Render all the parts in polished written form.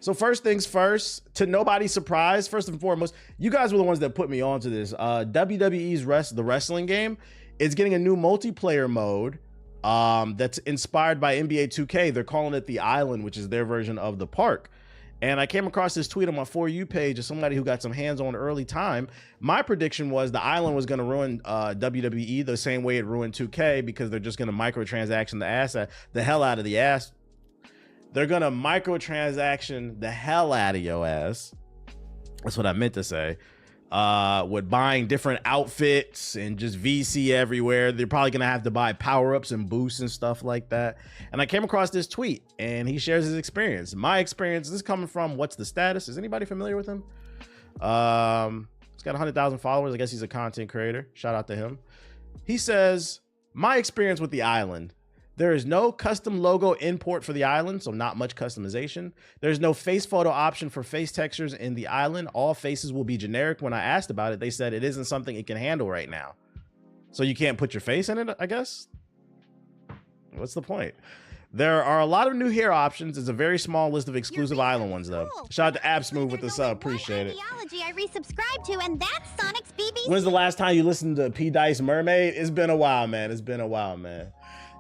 So first things first, to nobody's surprise, first and foremost, you guys were the ones that put me onto this. WWE's the wrestling game is getting a new multiplayer mode that's inspired by NBA 2K. They're calling it The Island, which is their version of the park. And I came across this tweet on my For You page of somebody who got some hands-on early time. My prediction was the island was going to ruin WWE the same way it ruined 2K, because they're just going to microtransaction the hell out of the ass. They're going to microtransaction the hell out of your ass. That's what I meant to say. With buying different outfits and just VC everywhere. They're probably gonna have to buy power-ups and boosts and stuff like that. And I came across this tweet and he shares his experience. My experience, this is coming from What's the Status? Is anybody familiar with him? He's got 100,000 followers. I guess he's a content creator. Shout out to him. He says, my experience with the island. There is no custom logo import for the island, so not much customization. There's no face photo option for face textures in the island. All faces will be generic. When I asked about it, they said it isn't something it can handle right now. So you can't put your face in it, I guess? What's the point? There are a lot of new hair options. It's a very small list of exclusive island ones, though. Shout out to AppSmooth with the sub. Appreciate it. I resubscribed to, and that's Sonic's BBC. When's the last time you listened to P. Dice Mermaid? It's been a while, man. It's been a while, man.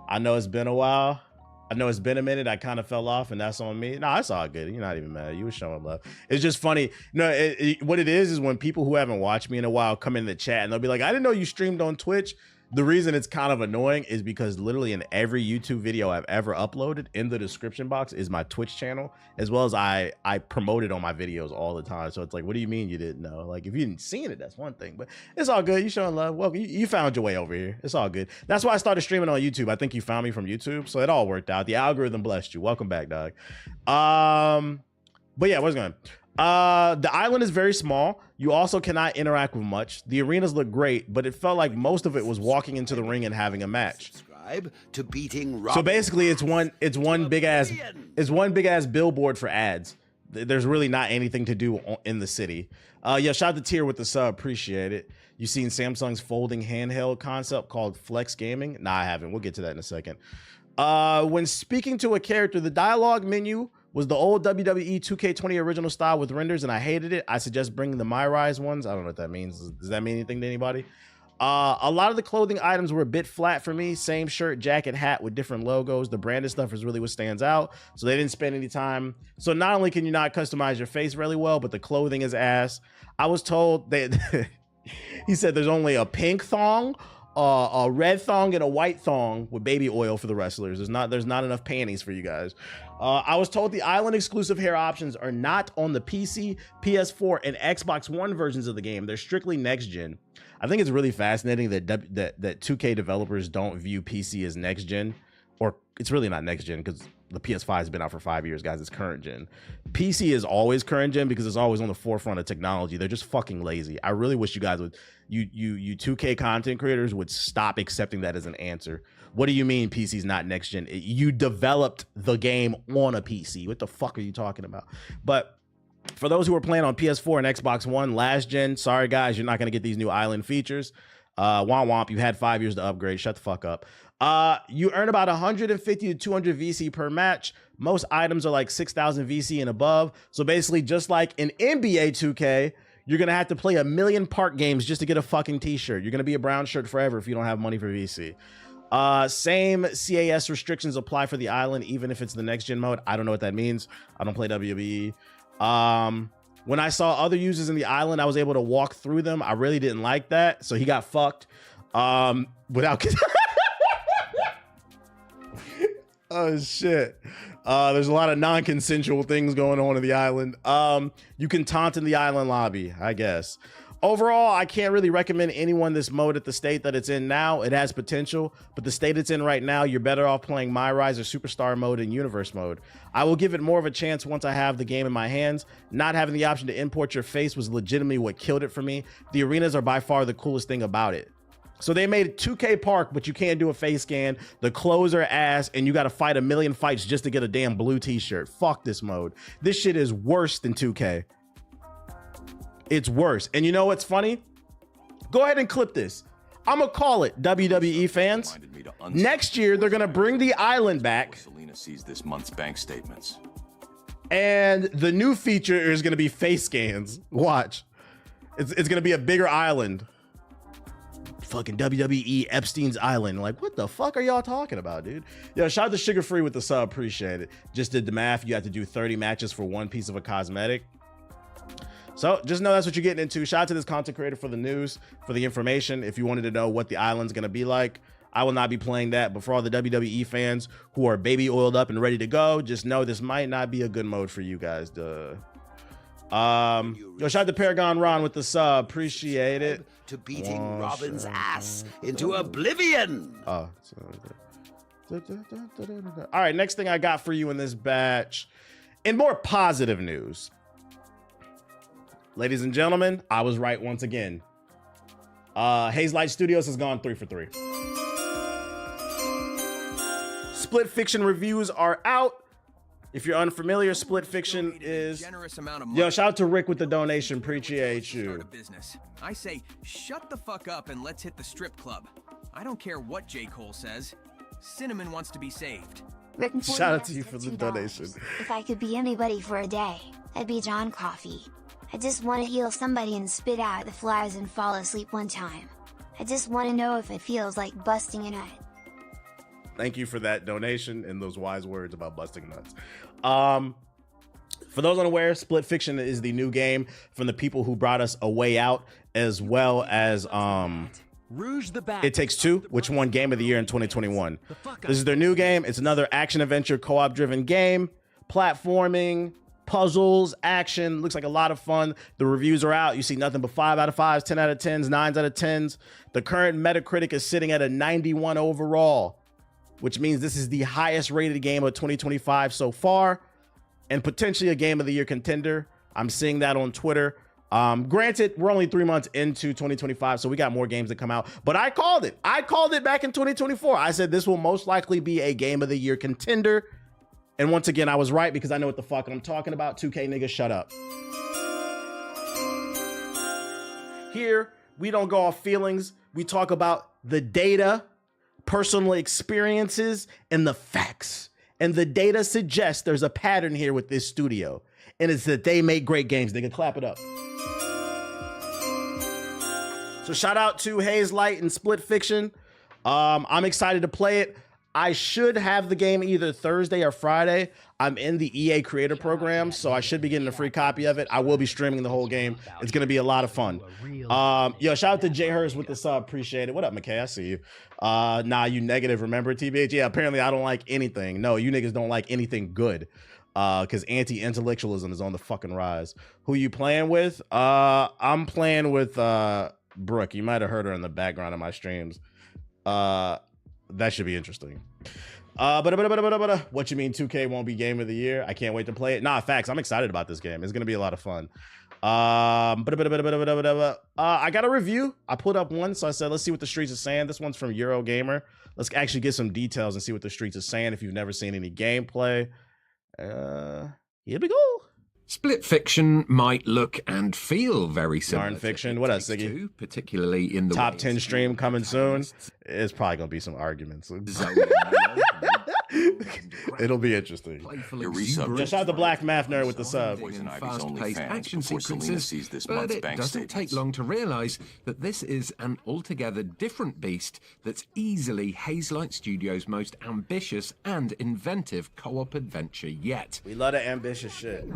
I know it's been a while. I know it's been a minute. I kind of fell off, and that's on me. No, it's all good. You're not even mad. You were showing love. It's just funny. No, what it is when people who haven't watched me in a while come in the chat, and they'll be like, I didn't know you streamed on Twitch. The reason it's kind of annoying is because literally in every YouTube video I've ever uploaded, in the description box is my Twitch channel, as well as I promote it on my videos all the time. So it's like, what do you mean you didn't know? Like, if you didn't see it, that's one thing, but it's all good. You showing love. Welcome. You found your way over here. It's all good. That's why I started streaming on YouTube. I think you found me from YouTube, so it all worked out. The algorithm blessed you. Welcome back, dog. But yeah, what's going on? The island is very small. You also cannot interact with much. The arenas look great, but it felt like most of it was walking into the ring and having a match. Subscribe to beating so basically it's one big ass billboard for ads. There's really not anything to do in the city. Yeah, shout out to Tier with the sub. Appreciate it. You seen Samsung's folding handheld concept called Flex Gaming? Nah, I haven't. We'll get to that in a second. When speaking to a character, the dialogue menu was the old WWE 2K20 original style with renders, and I hated it. I suggest bringing the MyRise ones. I don't know what that means. Does that mean anything to anybody? A lot of the clothing items were a bit flat for me. Same shirt, jacket, hat with different logos. The branded stuff is really what stands out. So they didn't spend any time. So not only can you not customize your face really well, but the clothing is ass. I was told that he said there's only a pink thong, a red thong, and a white thong with baby oil for the wrestlers. There's not enough panties for you guys. I was told the island exclusive hair options are not on the PC, PS4, and Xbox One versions of the game. They're strictly next gen. I think it's really fascinating that 2K developers don't view PC as next gen, or it's really not next gen because the PS5 has been out for 5 years, guys. It's current gen. PC is always current gen because it's always on the forefront of technology. They're just fucking lazy. I really wish you guys would, you 2K content creators would stop accepting that as an answer. What do you mean PC's not next gen? You developed the game on a PC. What the fuck are you talking about? But for those who are playing on PS4 and Xbox One last gen, sorry guys, you're not going to get these new island features. Womp womp, you had 5 years to upgrade. Shut the fuck up. You earn about 150 to 200 VC per match. Most items are like 6,000 VC and above. So basically, just like in NBA 2K, you're going to have to play 1 million park games just to get a fucking t-shirt. You're going to be a brown shirt forever if you don't have money for VC. Same CAS restrictions apply for the island, even if it's the next gen mode. I don't know what that means. I don't play WWE. When I saw other users in the island, I was able to walk through them. I really didn't like that. So he got fucked. Without oh shit. There's a lot of non-consensual things going on in the island. You can taunt in the island lobby, I guess. Overall, I can't really recommend anyone this mode at the state that it's in now. It has potential, but the state it's in right now, you're better off playing MyRise or Superstar mode and Universe mode. I will give it more of a chance once I have the game in my hands. Not having the option to import your face was legitimately what killed it for me. The arenas are by far the coolest thing about it. So they made 2K Park, but you can't do a face scan. The clothes are ass, and you got to fight 1 million fights just to get a damn blue t-shirt. Fuck this mode. This shit is worse than 2K. It's worse. And you know what's funny? Go ahead and clip this. I'm gonna call it, WWE fans. Next year, they're gonna bring the island back. Selena sees this month's bank statements. And the new feature is going to be face scans. Watch. It's going to be a bigger island. Fucking WWE Epstein's Island. Like, what the fuck are y'all talking about, dude? Yo, shout out to Sugar Free with the sub. Appreciate it. Just did the math. You have to do 30 matches for one piece of a cosmetic. So just know that's what you're getting into. Shout out to this content creator for the news, for the information. If you wanted to know what the island's going to be like, I will not be playing that. But for all the WWE fans who are baby oiled up and ready to go, just know this might not be a good mode for you guys. Yo, shout out to Paragon Ron with the sub. Appreciate it. To beating Robin's ass into oblivion. Oh. All right, next thing I got for you in this batch. In more positive news, ladies and gentlemen, I was right once again. Haze Light Studios has gone 3 for 3. Split Fiction reviews are out. If you're unfamiliar, Split Fiction is... Yo, shout out to Rick with the donation. Appreciate you. I say, shut the fuck up and let's hit the strip club. I don't care what J. Cole says. Cinnamon wants to be saved. Shout out to you for the donation. If I could be anybody for a day, I'd be John Coffey. I just want to heal somebody and spit out the flies and fall asleep one time. I just want to know if it feels like busting a nut. Thank you for that donation and those wise words about busting nuts. For those unaware, Split Fiction is the new game from the people who brought us A Way Out, as well as It Takes Two, which won Game of the Year in 2021. This is their new game. It's another action-adventure co-op driven game, platforming, puzzles, action. Looks like a lot of fun. The reviews are out. You see nothing but 5 out of 5s, 10 out of 10s, 9s out of 10s. The current Metacritic is sitting at a 91 overall, which means this is the highest rated game of 2025 so far, and potentially a Game of the Year contender. I'm seeing that on Twitter. Granted, we're only 3 months into 2025, so we got more games that come out, but I called it. I called it back in 2024. I said this will most likely be a Game of the Year contender. And once again, I was right because I know what the fuck I'm talking about. 2K niggas, shut up. Here, we don't go off feelings. We talk about the data, personal experiences, and the facts. And the data suggests there's a pattern here with this studio. And it's that they make great games. They can clap it up. So shout out to Haze Light and Split Fiction. I'm excited to play it. I should have the game either Thursday or Friday. I'm in the EA Creator Program, so I should be getting a free copy of it. I will be streaming the whole game. It's going to be a lot of fun. Yo, shout out to Jay Hurst with the sub. Appreciate it. What up, McKay? I see you. Nah, you negative. Remember, TBH? Yeah, apparently I don't like anything. No, you niggas don't like anything good. Because anti-intellectualism is on the fucking rise. Who you playing with? I'm playing with Brooke. You might have heard her in the background of my streams. That should be interesting. What you mean 2K won't be Game of the Year? I can't wait to play it. Nah, facts. I'm excited about this game. It's gonna be a lot of fun. I got a review. I put up one, so I said let's see what the streets are saying. This one's from Eurogamer. Let's actually get some details and see what the streets are saying. If you've never seen any gameplay, here we go. Split Fiction might look and feel very similar. Darn Fiction. What up, Siggy? Particularly in the top 10 stream coming soon. It's probably gonna be some arguments. It'll be interesting. Just shout out the Black Math Nerd with the sub. Fast-paced action sequences, but it doesn't take long to realize that this is an altogether different beast that's easily Haze Light Studios' most ambitious and inventive co-op adventure yet. We love the ambitious shit.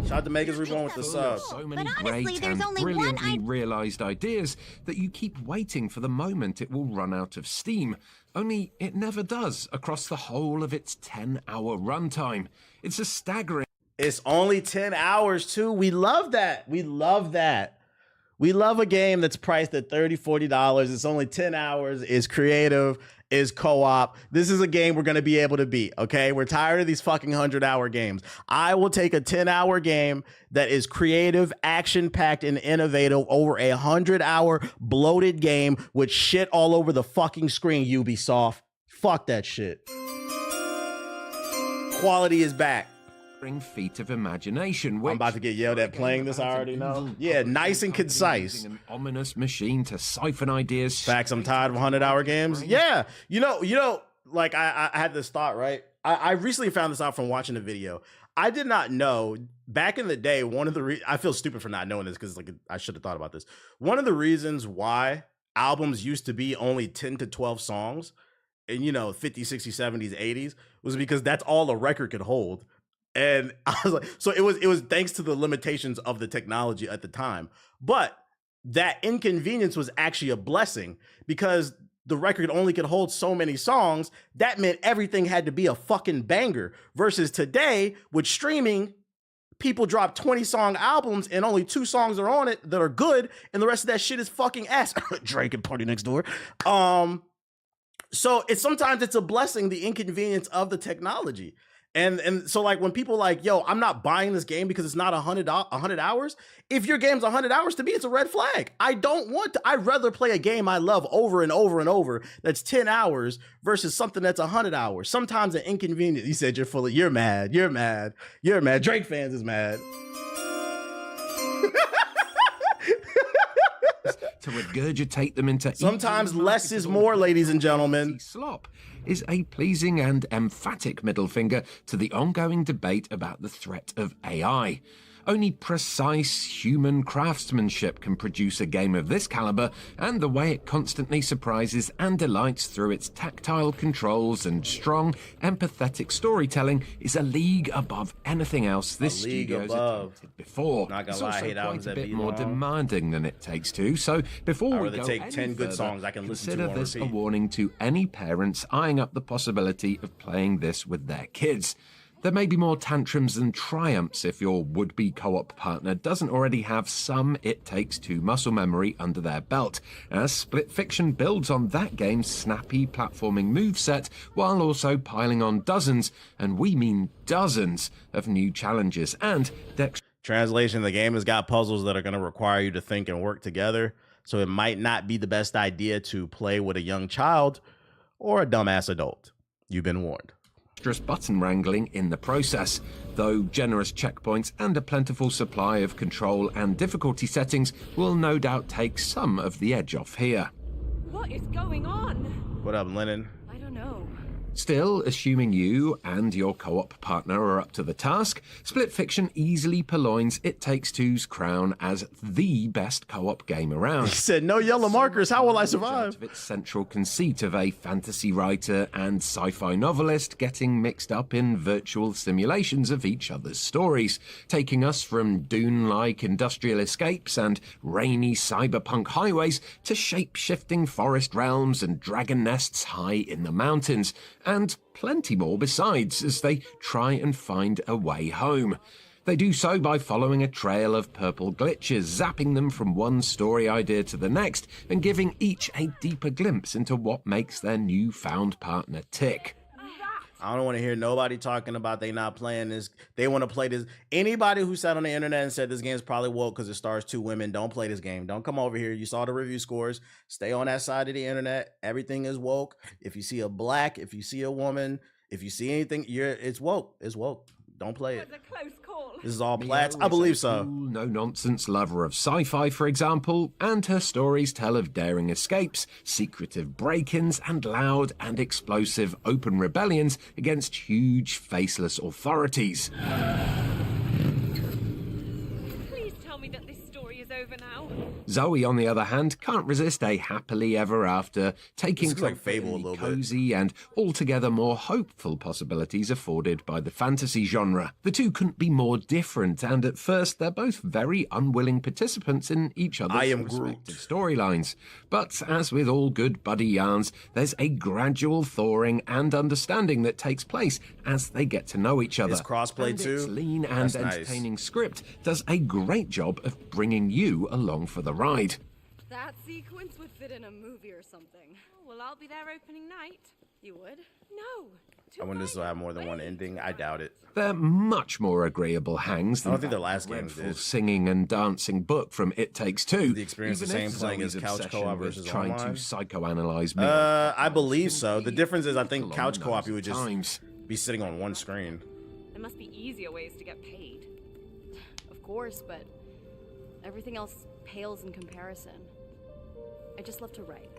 Shout out to Megas Reborn with the sub. So many great and brilliantly realized ideas that you keep waiting for the moment it will run out of steam. Only it never does across the whole of its 10-hour runtime. It's a staggering... It's only 10 hours too. We love that. We love that. We love a game that's priced at $30, $40. It's only 10 hours. It's creative. Is co-op. This is a game we're going to be able to beat, okay? We're tired of these fucking 100-hour games. I will take a 10-hour game that is creative, action-packed, and innovative over a 100-hour bloated game with shit all over the fucking screen, Ubisoft. Fuck that shit. Quality is back. Feat of imagination. I'm about to get yelled at playing this, I already know. Yeah, nice and concise. An ominous machine to siphon ideas. Facts, I'm tired of 100-hour games. Yeah, you know, like I had this thought, right? I recently found this out from watching a video. I did not know back in the day. One of the I feel stupid for not knowing this because like I should have thought about this. One of the reasons why albums used to be only 10 to 12 songs in 50s, 60s, 70s, 80s was because that's all a record could hold. And I was like, so it was thanks to the limitations of the technology at the time. But that inconvenience was actually a blessing because the record only could hold so many songs. That meant everything had to be a fucking banger. Versus today, with streaming, people drop 20-song albums and only 2 songs are on it that are good, and the rest of that shit is fucking ass. Drake and Party Next Door. So sometimes it's a blessing, the inconvenience of the technology. And so like when people like, yo, I'm not buying this game because it's not 100 hours. If your game's 100 hours, to me, it's a red flag. I'd rather play a game I love over and over and over that's 10 hours versus something that's 100 hours. Sometimes an inconvenience. You said you're mad. Drake fans is mad. To regurgitate them into sometimes less is more, ladies and gentlemen. Slop is a pleasing and emphatic middle finger to the ongoing debate about the threat of AI. Only precise human craftsmanship can produce a game of this caliber, and the way it constantly surprises and delights through its tactile controls and strong, empathetic storytelling is a league above anything else this studio's attempted before. Not gonna it's lie, also I hate quite albums a that bit be more long. demanding than It Takes Two. So before we go take any 10 good further, songs I can listen to consider on this a repeat. warning to any parents eyeing up the possibility of playing this with their kids. There may be more tantrums than triumphs if your would-be co-op partner doesn't already have some It Takes Two muscle memory under their belt, as Split Fiction builds on that game's snappy platforming moveset while also piling on dozens, and we mean dozens, of new challenges and Translation, the game has got puzzles that are going to require you to think and work together, so it might not be the best idea to play with a young child or a dumbass adult. You've been warned. button wrangling in the process, though generous checkpoints and a plentiful supply of control and difficulty settings will no doubt take some of the edge off here. What is going on? What up, Lennon? I don't know. Still, assuming you and your co-op partner are up to the task, Split Fiction easily purloins It Takes Two's crown as the best co-op game around. He said, no yellow markers, how will I survive? Of its central conceit of a fantasy writer and sci-fi novelist getting mixed up in virtual simulations of each other's stories, taking us from Dune-like industrial escapes and rainy cyberpunk highways to shape-shifting forest realms and dragon nests high in the mountains, and plenty more besides as they try and find a way home. They do so by following a trail of purple glitches, zapping them from one story idea to the next, and giving each a deeper glimpse into what makes their newfound partner tick. I don't want to hear nobody talking about they not playing this. They want to play this. Anybody who sat on the internet and said this game's probably woke because it stars 2 women, don't play this game. Don't come over here. You saw the review scores. Stay on that side of the internet. Everything is woke. If you see a black, if you see a woman, if you see anything, it's woke. It's woke. Don't play it. That was a close call. This is all plats. I believe so. No-nonsense lover of sci-fi, for example, and her stories tell of daring escapes, secretive break-ins, and loud and explosive open rebellions against huge, faceless authorities. Please tell me that this story is over now. Zoe, on the other hand, can't resist a happily ever after, taking This looks like comfort in Fable a the little bit. cozy and altogether more hopeful possibilities afforded by the fantasy genre. The two couldn't be more different, and at first they're both very unwilling participants in each other's I am respective storylines. But as with all good buddy yarns, there's a gradual thawing and understanding that takes place as they get to know each other. Is crossplay And too? its lean and That's nice. entertaining script does a great job of bringing you along for the ride. That sequence would fit in a movie or something. Well, I'll be there opening night. You would? No. I wonder if this will have more than one ending. I doubt it. They're much more agreeable hangs than I don't think that their last game dreadful did. singing and dancing book from It Takes Two. The experience the even same if playing Zoe's as couch obsession co-op with versus trying online? to psychoanalyze me. I believe so. The difference is I think Along couch co-op those you would just times. be sitting on one screen. There must be easier ways to get paid. Of course, but everything else pales in comparison. I just love to write.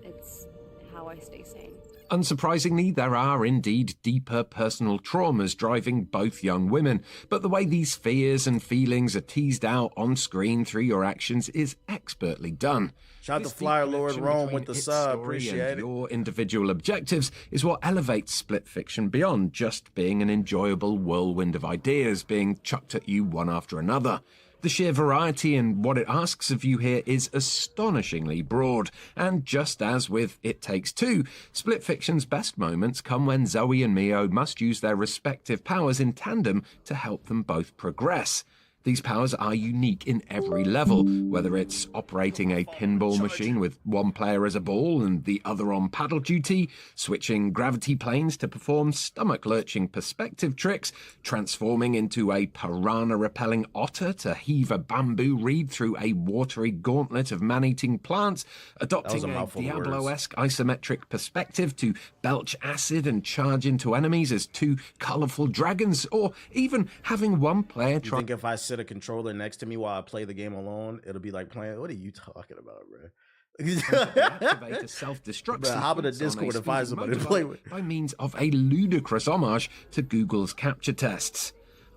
It's how I stay sane. Unsurprisingly, there are indeed deeper personal traumas driving both young women, but the way these fears and feelings are teased out on screen through your actions is expertly done. Shout out to Flyer Lord Rome with the sub, appreciate it. Your individual objectives is what elevates Split Fiction beyond just being an enjoyable whirlwind of ideas being chucked at you one after another. The sheer variety in what it asks of you here is astonishingly broad, and just as with It Takes Two, Split Fiction's best moments come when Zoe and Mio must use their respective powers in tandem to help them both progress. These powers are unique in every level, whether it's operating a pinball machine with one player as a ball and the other on paddle duty, switching gravity planes to perform stomach-lurching perspective tricks, transforming into a piranha-repelling otter to heave a bamboo reed through a watery gauntlet of man-eating plants, adopting a Diablo-esque isometric perspective to belch acid and charge into enemies as two colourful dragons, or even having one player try... You think if I sit a controller next to me while I play the game alone, it'll be like playing, what are you talking about, bro? Activate a self-destruct hop in a Discord and find somebody to play with by means of a ludicrous homage to Google's capture tests.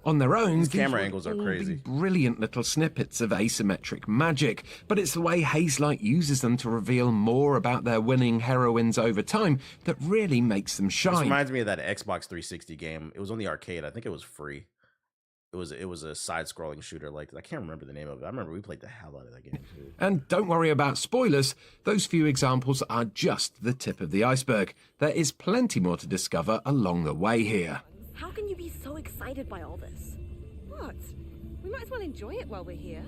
On their own, these camera angles are crazy. Brilliant little snippets of asymmetric magic, but it's the way Hazelight uses them to reveal more about their winning heroines over time that really makes them shine. This reminds me of that Xbox 360 game. It was on the arcade. I think it was free. It was a side-scrolling shooter like I can't remember the name of it. I remember we played the hell out of that game too. And don't worry about spoilers. Those few examples are just the tip of the iceberg. There is plenty more to discover along the way here. How can you be so excited by all this? What? We might as well enjoy it while we're here.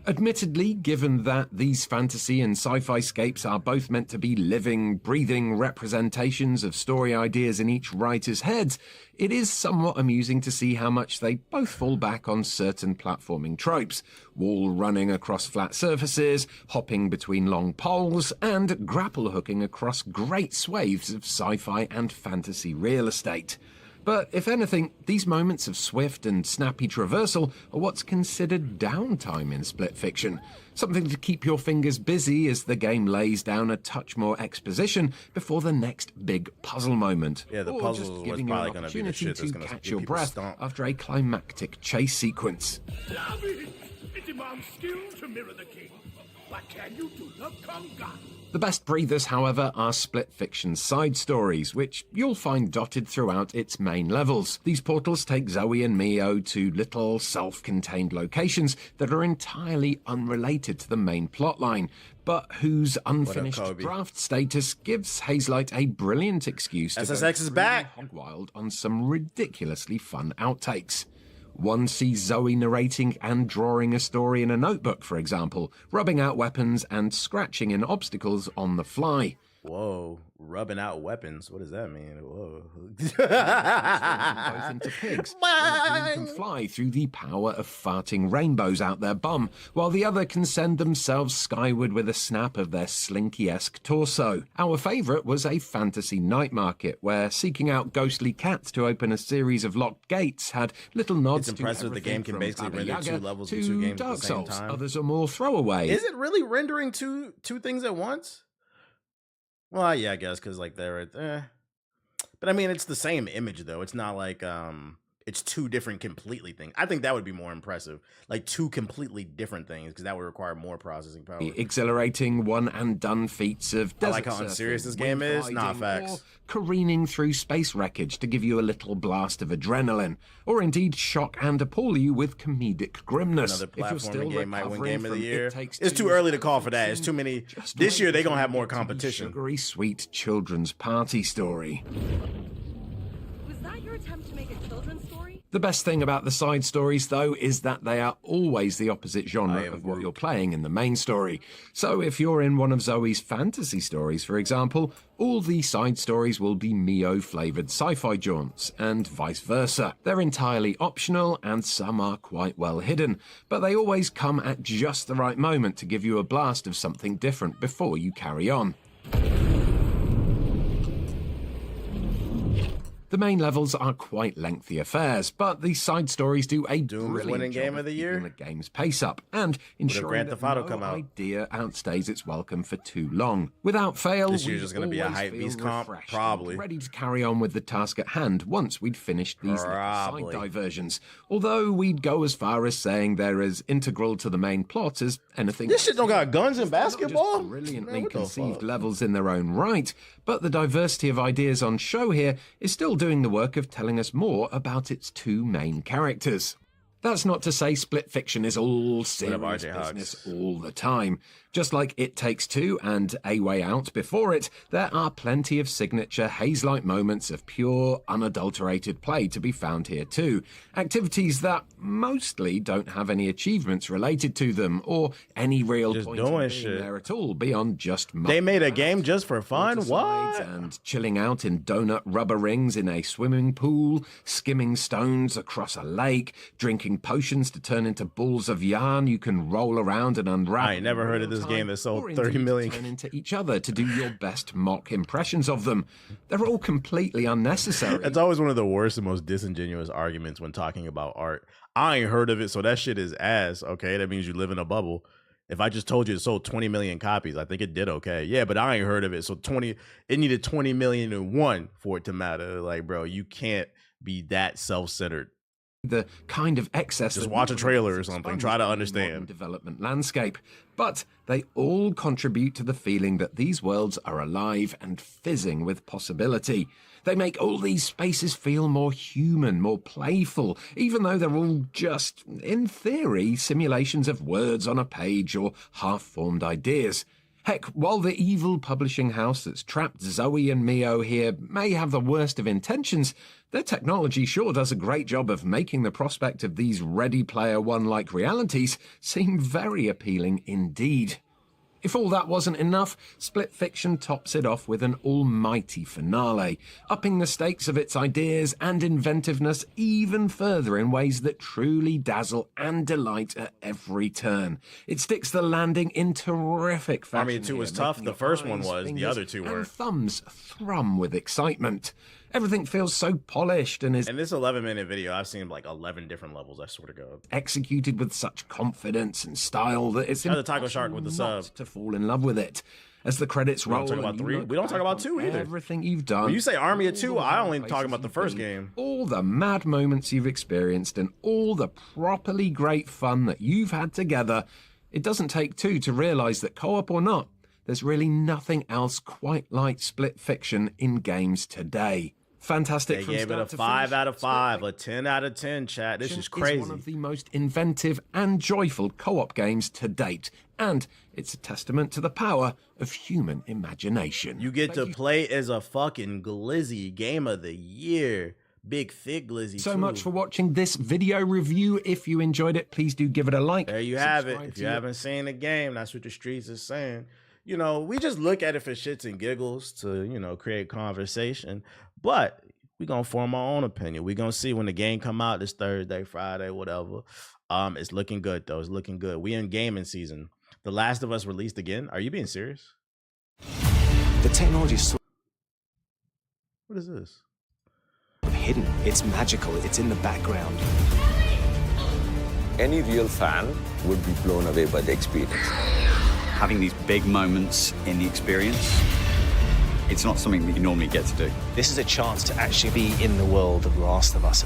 Admittedly, given that these fantasy and sci-fi scapes are both meant to be living, breathing representations of story ideas in each writer's heads, it is somewhat amusing to see how much they both fall back on certain platforming tropes. Wall running across flat surfaces, hopping between long poles, and grapple hooking across great swathes of sci-fi and fantasy real estate. But if anything, these moments of swift and snappy traversal are what's considered downtime in Split Fiction. Something to keep your fingers busy as the game lays down a touch more exposition before the next big puzzle moment. Yeah, the or puzzle just was giving you probably an going to be the shit that's to going to catch your breath after a climactic chase sequence. It demands skill to mirror the king. But can you do the conga? The best breathers, however, are Split Fiction side stories, which you'll find dotted throughout its main levels. These portals take Zoe and Mio to little self-contained locations that are entirely unrelated to the main plotline, but whose unfinished draft status gives Hazelight a brilliant excuse to SSX is back. Hog wild on some ridiculously fun outtakes. One sees Zoe narrating and drawing a story in a notebook, for example, rubbing out weapons and scratching in obstacles on the fly. Whoa, rubbing out weapons. What does that mean? Whoa. Both into pigs. One can fly through the power of farting rainbows out their bum, while the other can send themselves skyward with a snap of their slinky-esque torso. Our favourite was a fantasy night market, where seeking out ghostly cats to open a series of locked gates had little nods it's impressive to the game can basically render two levels to of two games Dark at the same Souls. time. Others are more throwaway. Is it really rendering two things at once? Well, yeah, I guess because like they're, but I mean it's the same image though. It's not like it's two different completely things. I think that would be more impressive, like two completely different things, because that would require more processing power. Exhilarating one and done feats of desert I like how unserious this game is. Nah, facts. Careening through space wreckage to give you a little blast of adrenaline, or indeed shock and appall you with comedic grimness. Another platforming game might win Game of the Year. It's too early to call for that. It's too many. This year they're gonna have more competition. Sugary sweet children's party story. Was that your attempt to make a children's story? The best thing about the side stories, though, is that they are always the opposite genre of what you're playing in the main story. So if you're in one of Zoe's fantasy stories, for example, all the side stories will be Mio-flavoured sci-fi jaunts, and vice versa. They're entirely optional, and some are quite well hidden, but they always come at just the right moment to give you a blast of something different before you carry on. The main levels are quite lengthy affairs, but the side stories do a Doom's brilliant winning job game of the year. keeping the game's pace up and ensuring Grand that Theft Auto no come out? idea outstays its welcome for too long. Without fail, This year's we just gonna be a always hype feel beast comp, refreshed probably. and ready to carry on with the task at hand once we'd finished these little Probably. side diversions. Although we'd go as far as saying they're as integral to the main plot as anything. This shit don't got guns and They're not basketball. just brilliantly Man, what the conceived fuck? levels in their own right, but the diversity of ideas on show here is still doing the work of telling us more about its two main characters. That's not to say Split Fiction is all serious RJ Hawks? business all the time. Just like It Takes Two and A Way Out before it, there are plenty of signature haze-like moments of pure, unadulterated play to be found here too. Activities that mostly don't have any achievements related to them or any real Just point doing in being shit. there at all beyond just They made a game just for fun? water slides What? and chilling out in donut rubber rings in a swimming pool, skimming stones across a lake, drinking potions to turn into balls of yarn you can roll around and unwrap. I ain't never heard of this game that sold or 30 indeed million. turn into each other to do your best mock impressions of them. They're all completely unnecessary. It's always one of the worst and most disingenuous arguments when talking about art. I ain't heard of it, so that shit is ass. Okay, that means you live in a bubble. If I just told you it sold 20 million copies, I think it did okay. Yeah, but I ain't heard of it. So it needed 20 million and one for it to matter. Like, bro, you can't be that self-centered. The kind of excess Just that watch a normally trailer or gets something. expunged Try to in the understand. modern development landscape, but they all contribute to the feeling that these worlds are alive and fizzing with possibility. They make all these spaces feel more human, more playful, even though they're all just, in theory, simulations of words on a page or half-formed ideas. Heck, while the evil publishing house that's trapped Zoe and Mio here may have the worst of intentions, their technology sure does a great job of making the prospect of these Ready Player One-like realities seem very appealing indeed. If all that wasn't enough, Split Fiction tops it off with an almighty finale, upping the stakes of its ideas and inventiveness even further in ways that truly dazzle and delight at every turn. It sticks the landing in terrific fashion. Army 2 was here, tough. making The your first one eyes, was. The fingers, other two and weren't. thumbs thrum with excitement. Everything feels so polished and is In this 11-minute video, I've seen like 11 different levels, I swear to God. executed with such confidence and style that it's Shout out to Taco Shark with the impossible sub. not to fall in love with it. As the credits We don't roll, talk about and you 3. look We don't talk back about on 2 either. Everything you've done. When you say Army of all 2, the I wild only talk places about the you've first been, game. all the mad moments you've experienced, and all the properly great fun that you've had together. It doesn't take two to realise that, co-op or not, there's really nothing else quite like Split Fiction in games today. Fantastic. They from gave it start a to 5 finish. out of Split 5, a 10 out of 10, chat. This is Fiction one crazy. of the most inventive and joyful co-op games to date, and it's a testament to the power of human imagination. You get to play as a fucking glizzy, game of the year. Big thick glizzy so too. much for watching this video review. If you enjoyed it, please do give it a like. There you have it. Subscribe If to you it. haven't seen the game, that's what the streets is saying. You know, we just look at it for shits and giggles to, you know, create conversation. But we're going to form our own opinion. We're going to see when the game come out this Thursday, Friday, whatever. It's looking good, though. It's looking good. We in gaming season. The Last of Us released again. Are you being serious? The technology is sort What is this? of hidden. It's magical. It's in the background. Any real fan would be blown away by the experience. Having these big moments in the experience, it's not something that you normally get to do. This is a chance to actually be in the world of Last of Us.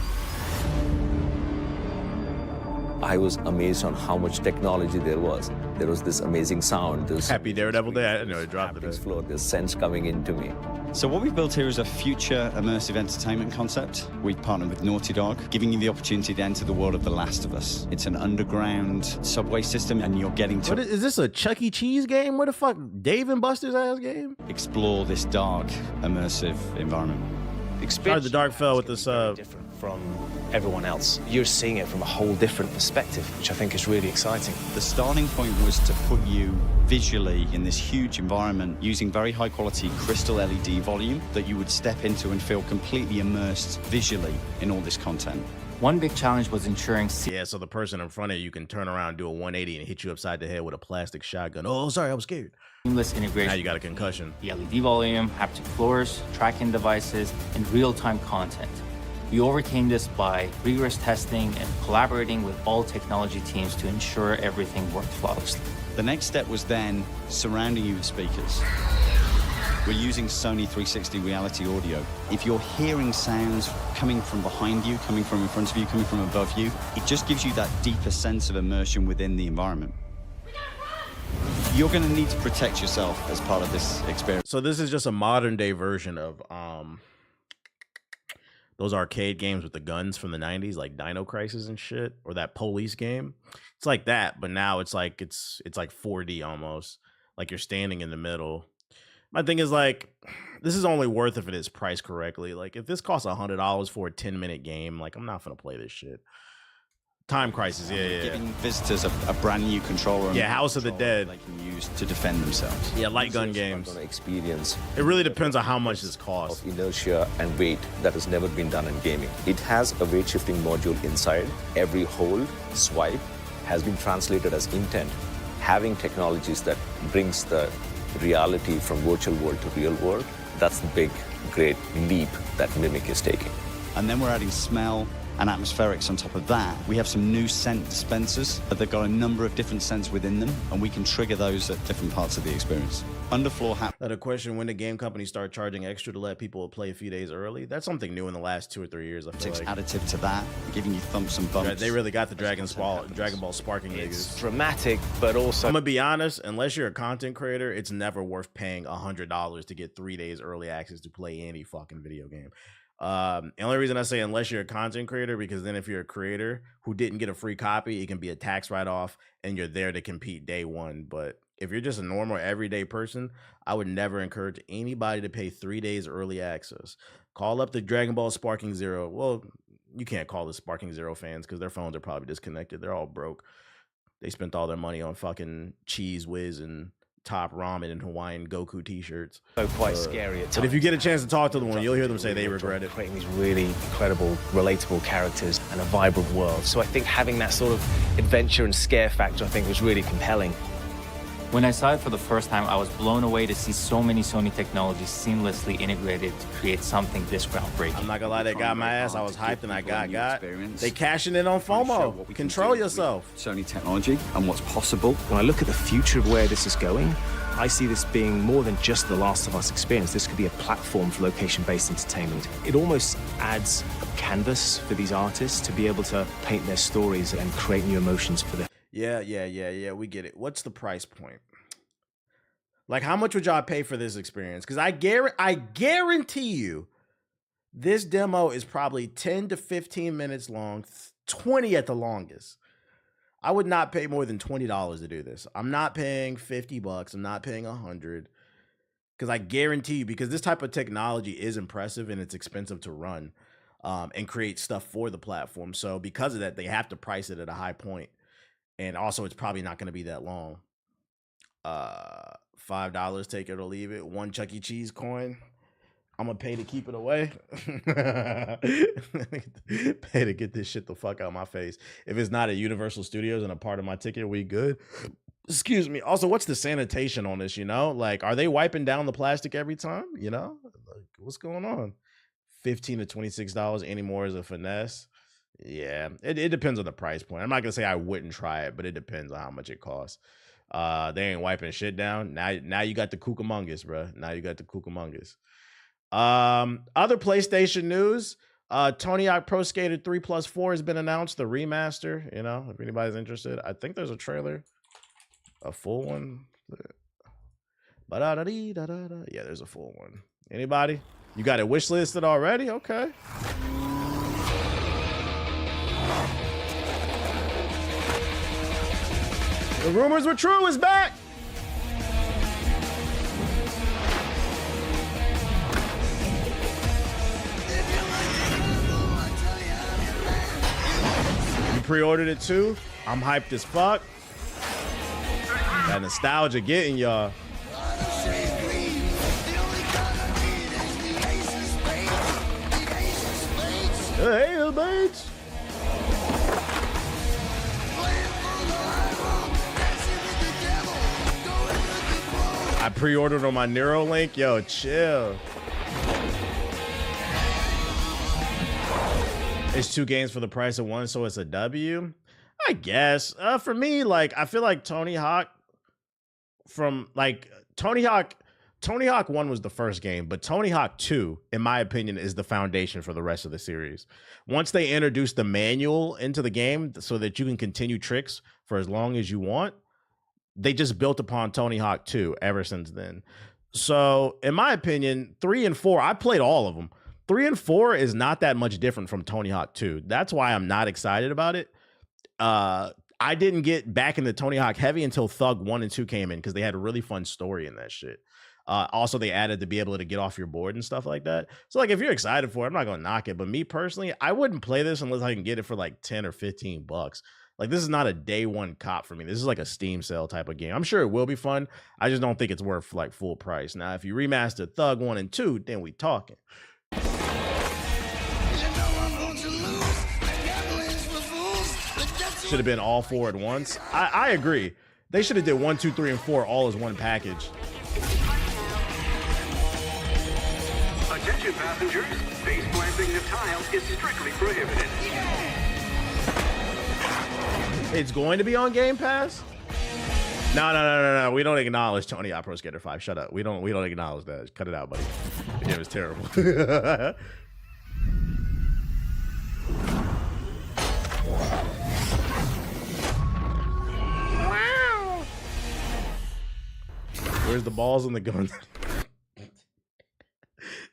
I was amazed on how much technology there was. There was this amazing sound. This Happy Daredevil Day. I didn't know it dropped haptics today. flow, this sense coming into me. So what we've built here is a future immersive entertainment concept. We've partnered with Naughty Dog, giving you the opportunity to enter the world of The Last of Us. It's an underground subway system, and you're getting to What is this, a Chuck E. Cheese game? What the fuck? Dave and Buster's ass game? explore this dark, immersive environment. Sorry, the Dark fell with the sub. Different from everyone else. You're seeing it from a whole different perspective, which I think is really exciting. The starting point was to put you visually in this huge environment using very high quality crystal LED volume that you would step into and feel completely immersed visually in all this content. One big challenge was ensuring yeah, so the person in front of you can turn around, do a 180, and hit you upside the head with a plastic shotgun. Oh, sorry, I was scared. Seamless integration. Now you got a concussion. The LED volume, haptic floors, tracking devices, and real-time content. We overcame this by rigorous testing and collaborating with all technology teams to ensure everything worked flawlessly. The next step was then surrounding you with speakers. We're using Sony 360 reality audio. If you're hearing sounds coming from behind you, coming from in front of you, coming from above you, it just gives you that deeper sense of immersion within the environment. You're going to need to protect yourself as part of this experience. So this is just a modern day version of those arcade games with the guns from the 90s, like Dino Crisis and shit, or that police game. It's like that, but now it's like it's like 4D almost, like you're standing in the middle. My thing is, like, this is only worth if it is priced correctly. Like, if this costs $100 for a 10-minute game, like, I'm not gonna play this shit. Time Crisis, yeah. Giving visitors a brand new controller. Yeah, House of the Dead. They can use to defend themselves. Yeah, light gun games. Experience. It really depends on how much this costs. Of inertia and weight that has never been done in gaming. It has a weight shifting module inside. Every hold, swipe has been translated as intent. Having technologies that brings the reality from virtual world to real world, that's the big, great leap that Mimic is taking. And then we're adding smell and atmospherics on top of that. We have some new scent dispensers that got a number of different scents within them, and we can trigger those at different parts of the experience. Underfloor That a question: when the game companies start charging extra to let people play a few days early? That's something new in the last 2 or 3 years. I feel like additive to that, giving you thumps and bumps. They really got the Dragon Ball sparking niggas. It's dramatic, but also I'm gonna be honest. Unless you're a content creator, it's never worth paying $100 to get 3 days early access to play any fucking video game. The only reason I say unless you're a content creator, because then if you're a creator who didn't get a free copy, it can be a tax write-off and you're there to compete day one. But if you're just a normal everyday person, I would never encourage anybody to pay 3 days early access. Call up the Dragon Ball Sparking Zero. Well, you can't call the Sparking Zero fans because their phones are probably disconnected. They're all broke. They spent all their money on fucking Cheese Whiz and Top Ramen and Hawaiian Goku t-shirts. So quite scary at times. But if you get a chance to talk to them, you'll hear them say they regret it. Creating these really incredible, relatable characters and a vibrant world. So I think having that sort of adventure and scare factor, I think, was really compelling. When I saw it for the first time, I was blown away to see so many Sony technologies seamlessly integrated to create something this groundbreaking. I'm not gonna lie, they got my ass. I was hyped and I got. They cashing in on FOMO. Control yourself. Sony technology and what's possible. When I look at the future of where this is going, I see this being more than just the Last of Us experience. This could be a platform for location-based entertainment. It almost adds a canvas for these artists to be able to paint their stories and create new emotions for them. Yeah, we get it. What's the price point? Like, how much would y'all pay for this experience? Because I guarantee you this demo is probably 10 to 15 minutes long, 20 at the longest. I would not pay more than $20 to do this. I'm not paying $50. I'm not paying $100. Because I guarantee you, because this type of technology is impressive and it's expensive to run and create stuff for the platform. So because of that, they have to price it at a high point. And also, it's probably not going to be that long. $5, take it or leave it. One Chuck E. Cheese coin. I'm going to pay to keep it away. Pay to get this shit the fuck out of my face. If it's not at Universal Studios and a part of my ticket, we good. Excuse me. Also, what's the sanitation on this, you know? Like, are they wiping down the plastic every time, you know? Like, what's going on? $15 to $26 anymore is a finesse. Yeah, it depends on the price point. I'm not gonna say I wouldn't try it, but it depends on how much it costs. They ain't wiping shit down. Now you got the Cucamongus, bro. Now you got the Cucamongus. Other PlayStation news. Tony Hawk Pro Skater 3+4 has been announced, the remaster. You know, if anybody's interested, I think there's a trailer, a full one. Yeah, there's a full one. Anybody? You got it wish listed already? Okay. The rumors were true. Is back. You pre-ordered it too? I'm hyped as fuck. That nostalgia getting y'all. Hey, bitch. I pre-ordered on my Neuralink. Yo, chill. It's 2 games for the price of 1, so it's a W. I guess. For me, like, I feel like Tony Hawk 1 was the first game, but Tony Hawk 2, in my opinion, is the foundation for the rest of the series. Once they introduced the manual into the game so that you can continue tricks for as long as you want, they just built upon Tony Hawk 2 ever since then. So, in my opinion, 3 and 4, I played all of them. 3 and 4 is not that much different from Tony Hawk 2. That's why I'm not excited about it. I didn't get back into Tony Hawk heavy until Thug 1 and 2 came in because they had a really fun story in that shit. Also, they added to be able to get off your board and stuff like that. So, like, if you're excited for it, I'm not going to knock it. But me personally, I wouldn't play this unless I can get it for like 10 or 15 bucks. Like, this is not a day one cop for me. This is like a Steam sale type of game. I'm sure it will be fun. I just don't think it's worth like full price. Now, if you remaster Thug 1 and 2, then we talking. Should have been all 4 at once. I agree. They should have did 1, 2, 3, and 4 all as one package. Attention passengers, face planting the tile is strictly prohibited. It's going to be on Game Pass? No. We don't acknowledge Tony Hawk Pro Skater 5. Shut up. We don't acknowledge that. Cut it out, buddy. The game is terrible. Wow. Where's the balls and the guns?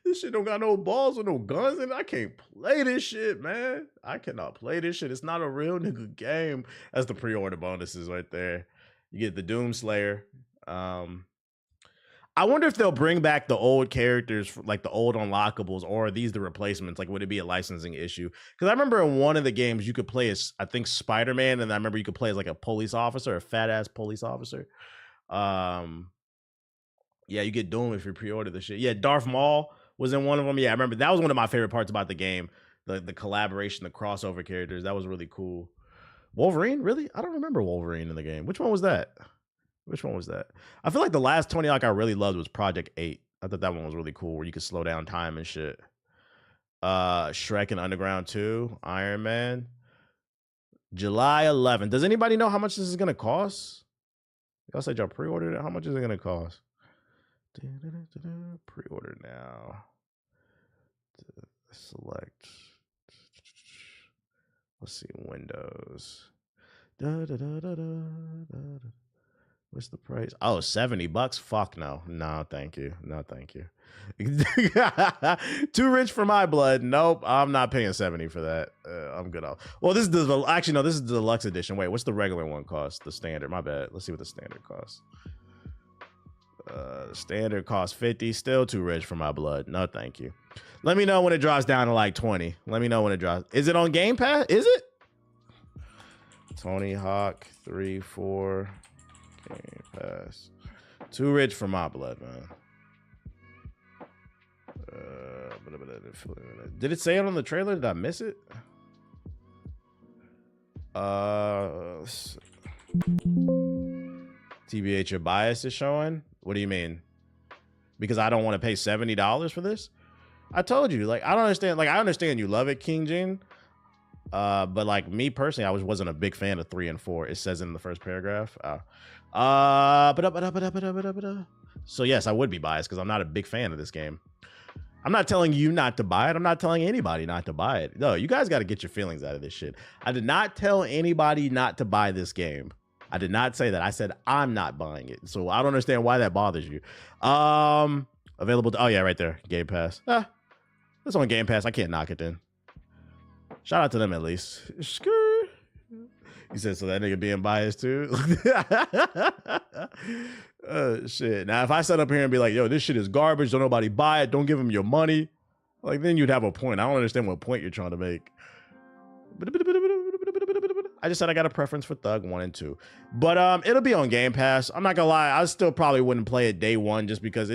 This shit don't got no balls or no guns in it. I can't play this shit, man. I cannot play this shit. It's not a real nigga game. That's the pre-order bonuses right there. You get the Doomslayer. I wonder if they'll bring back the old characters, like the old unlockables, or are these the replacements? Like, would it be a licensing issue? Because I remember in one of the games you could play as, I think, Spider-Man, and I remember you could play as like a police officer, a fat-ass police officer. Yeah, you get Doom if you pre-order the shit. Yeah, Darth Maul was in one of them. Yeah, I remember that was one of my favorite parts about the game. The collaboration, the crossover characters. That was really cool. Wolverine? Really? I don't remember Wolverine in the game. Which one was that? I feel like the last Tony Hawk I really loved was Project 8. I thought that one was really cool where you could slow down time and shit. Shrek and Underground 2, Iron Man. July 11th. Does anybody know how much this is going to cost? Y'all said y'all pre-ordered it. How much is it going to cost? Pre-order now. Select. Let's see, Windows. What's the price? Oh, $70. Fuck no. No, thank you. No, thank you. Too rich for my blood. Nope, I'm not paying $70 for that. I'm good off. Well, this is the actually no, this is the deluxe edition. Wait, what's the regular one cost? The standard. My bad. Let's see what the standard costs. Standard cost $50. Still too rich for my blood. No, thank you. Let me know when it drops down to like $20. Let me know when it drops. Is it on Game Pass? Is it? Tony Hawk 3, 4. Game Pass. Too rich for my blood, man. Did it say it on the trailer? Did I miss it? TBH, your bias is showing? What do you mean? Because I don't want to pay $70 for this? I told you, like, I don't understand. Like, I understand you love it, King Jin. But like me personally, I wasn't a big fan of 3 and 4. It says in the first paragraph. So yes, I would be biased because I'm not a big fan of this game. I'm not telling you not to buy it. I'm not telling anybody not to buy it. No, you guys got to get your feelings out of this shit. I did not tell anybody not to buy this game. I did not say that. I said I'm not buying it. So I don't understand why that bothers you. Available to, oh yeah, right there. Game Pass. It's on Game Pass. I can't knock it then. Shout out to them at least. You said, so that nigga being biased too? Shit. Now, if I sat up here and be like, yo, this shit is garbage, don't nobody buy it, don't give them your money, like, then you'd have a point. I don't understand what point you're trying to make. I just said I got a preference for Thug 1 and 2. But it'll be on Game Pass. I'm not gonna lie, I still probably wouldn't play it day one just because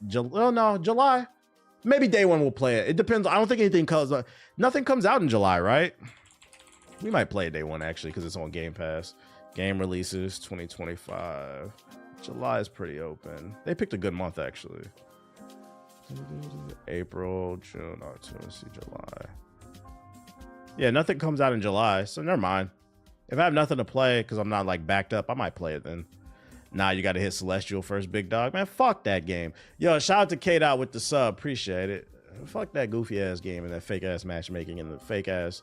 July. Maybe day one we'll play it. It depends. I don't think anything comes. Nothing comes out in July, right? We might play it day one actually because it's on Game Pass. Game releases 2025 July is pretty open. They picked a good month, actually. April, June, let's see, July. Yeah, nothing comes out in July, so never mind. If I have nothing to play, because I'm not like backed up, I might play it then. Nah, you got to hit Celestial first, big dog. Man, fuck that game. Yo, shout out to K-Dot with the sub. Appreciate it. Fuck that goofy ass game and that fake ass matchmaking and the fake ass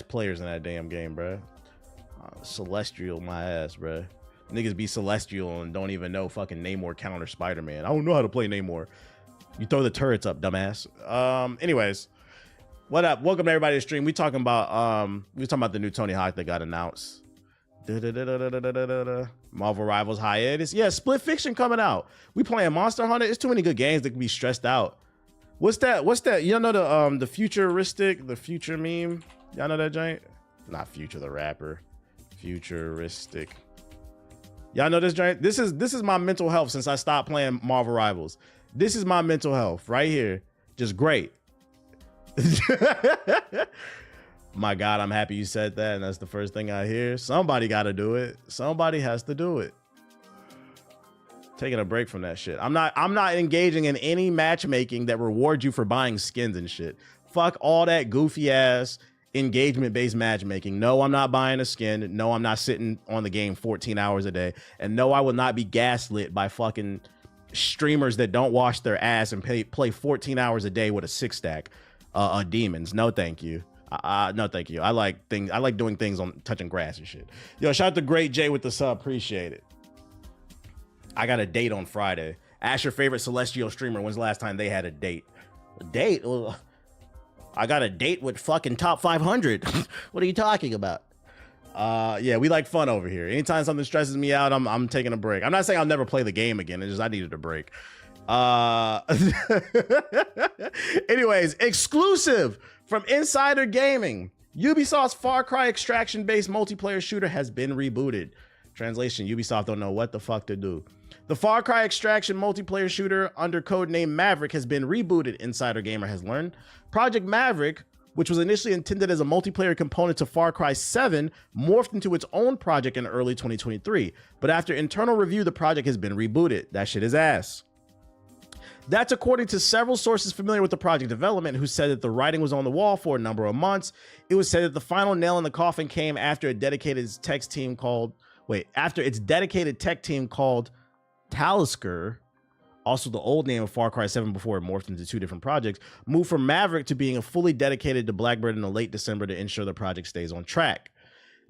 players in that damn game, bro. Celestial my ass, bro. Niggas be Celestial and don't even know fucking Namor counter Spider-Man. I don't know how to play Namor. You throw the turrets up, dumbass. Anyways, what up? Welcome to everybody to the stream. We talking about the new Tony Hawk that got announced. Marvel Rivals hiatus. Yeah, Split Fiction coming out. We playing Monster Hunter. It's too many good games that can be stressed out. What's that? You know the futuristic, the future meme? Y'all know that giant? Not Future the rapper. Futuristic. Y'all know this giant? This is my mental health since I stopped playing Marvel Rivals. This is my mental health right here. Just great. My God, I'm happy you said that, and that's the first thing I hear. Somebody got to do it. Somebody has to do it. Taking a break from that shit. I'm not engaging in any matchmaking that rewards you for buying skins and shit. Fuck all that goofy ass engagement-based matchmaking. No, I'm not buying a skin. No, I'm not sitting on the game 14 hours a day. And no, I will not be gaslit by fucking streamers that don't wash their ass and play 14 hours a day with a 6-stack demons. No, thank you. No, thank you. I like doing things on touching grass and shit. Yo, shout out to Great J with the sub. Appreciate it. I got a date on Friday. Ask your favorite Celestial streamer. When's the last time they had a date? A date? I got a date with fucking top 500. What are you talking about? Yeah, we like fun over here. Anytime something stresses me out, I'm taking a break. I'm not saying I'll never play the game again. It's just I needed a break. Anyways, exclusive from Insider Gaming. Ubisoft's Far Cry extraction-based multiplayer shooter has been rebooted. Translation, Ubisoft don't know what the fuck to do. The Far Cry extraction multiplayer shooter under codename Maverick has been rebooted, Insider Gamer has learned. Project Maverick, which was initially intended as a multiplayer component to Far Cry 7, morphed into its own project in early 2023. But after internal review, the project has been rebooted. That shit is ass. That's according to several sources familiar with the project development who said that the writing was on the wall for a number of months. It was said that the final nail in the coffin came after its dedicated tech team called Talisker, also the old name of Far Cry 7 before it morphed into two different projects, moved from Maverick to being fully dedicated to Blackbird in the late December to ensure the project stays on track.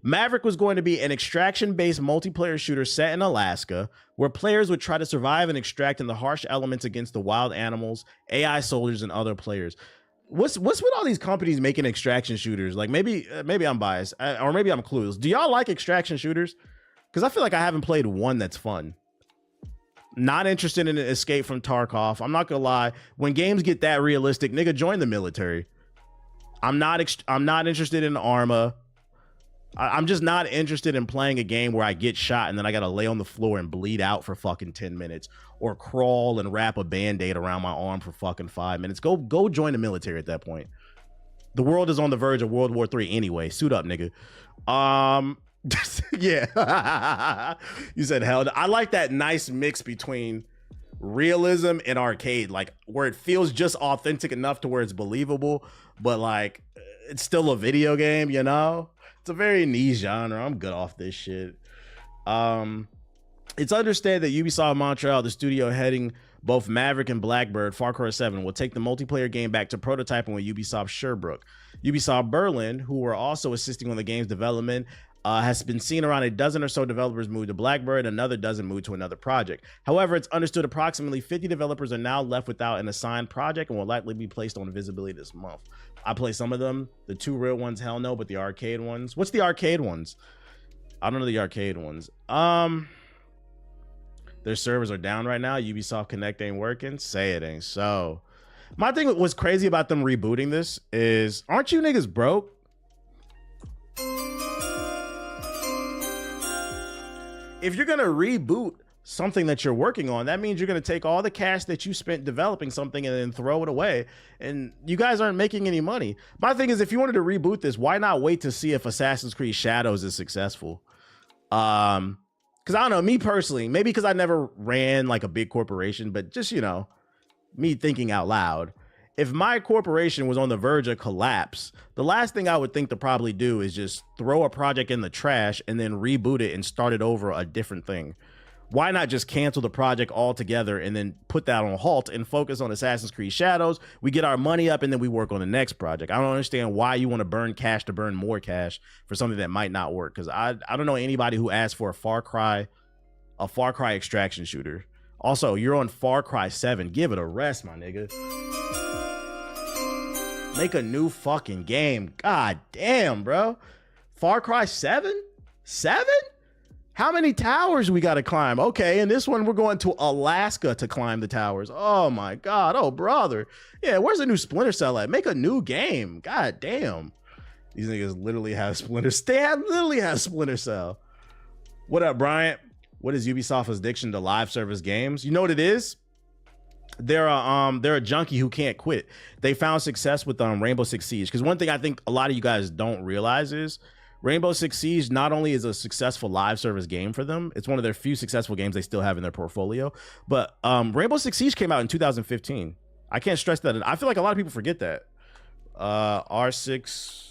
Maverick was going to be an extraction-based multiplayer shooter set in Alaska, where players would try to survive and extract in the harsh elements against the wild animals, AI soldiers, and other players. What's with all these companies making extraction shooters? Like maybe I'm biased, or maybe I'm clueless. Do y'all like extraction shooters? Because I feel like I haven't played one that's fun. Not interested in Escape from Tarkov. I'm not gonna lie. When games get that realistic, nigga, join the military. I'm not interested in Arma. I'm just not interested in playing a game where I get shot and then I gotta lay on the floor and bleed out for fucking 10 minutes, or crawl and wrap a band-aid around my arm for fucking 5 minutes. Go join the military at that point. The world is on the verge of World War III anyway. Suit up, nigga. Yeah. You said hell. I like that nice mix between realism and arcade, like where it feels just authentic enough to where it's believable, but like it's still a video game, you know? It's a very niche genre. I'm good off this shit. It's understood that Ubisoft Montreal, the studio heading both Maverick and Blackbird, Far Cry 7, will take the multiplayer game back to prototyping with Ubisoft Sherbrooke. Ubisoft Berlin, who were also assisting on the game's development, has been seen around a dozen or so developers move to Blackbird, another dozen move to another project. However, it's understood approximately 50 developers are now left without an assigned project and will likely be placed on visibility this month. I play some of them. The two real ones, hell no, but the arcade ones. What's the arcade ones? I don't know the arcade ones. Their servers are down right now. Ubisoft Connect ain't working. Say it ain't so. My thing what's crazy about them rebooting this is, aren't you niggas broke? If you're gonna reboot something that you're working on, that means you're gonna take all the cash that you spent developing something and then throw it away, and you guys aren't making any money. My thing is, if you wanted to reboot this, why not wait to see if Assassin's Creed Shadows is successful? Because Because I don't know, me personally, maybe because I never ran like a big corporation, but just, you know, me thinking out loud. If my corporation was on the verge of collapse, the last thing I would think to probably do is just throw a project in the trash and then reboot it and start it over a different thing. Why not just cancel the project altogether and then put that on halt and focus on Assassin's Creed Shadows? We get our money up and then we work on the next project. I don't understand why you want to burn cash to burn more cash for something that might not work. Because I don't know anybody who asked for a Far Cry extraction shooter. Also, you're on Far Cry 7. Give it a rest, my nigga. Make a new fucking game. God damn, bro. Far Cry 7? 7? How many towers we got to climb? Okay, in this one, we're going to Alaska to climb the towers. Oh, my God. Oh, brother. Yeah, where's the new Splinter Cell at? Make a new game. God damn. These niggas literally have Splinter Cell. What up, Bryant? What is Ubisoft's addiction to live service games? You know what it is? They're a junkie who can't quit. They found success with Rainbow Six Siege. Because one thing I think a lot of you guys don't realize is Rainbow Six Siege not only is a successful live service game for them, it's one of their few successful games they still have in their portfolio. But Rainbow Six Siege came out in 2015. I can't stress that. I feel like a lot of people forget that. R6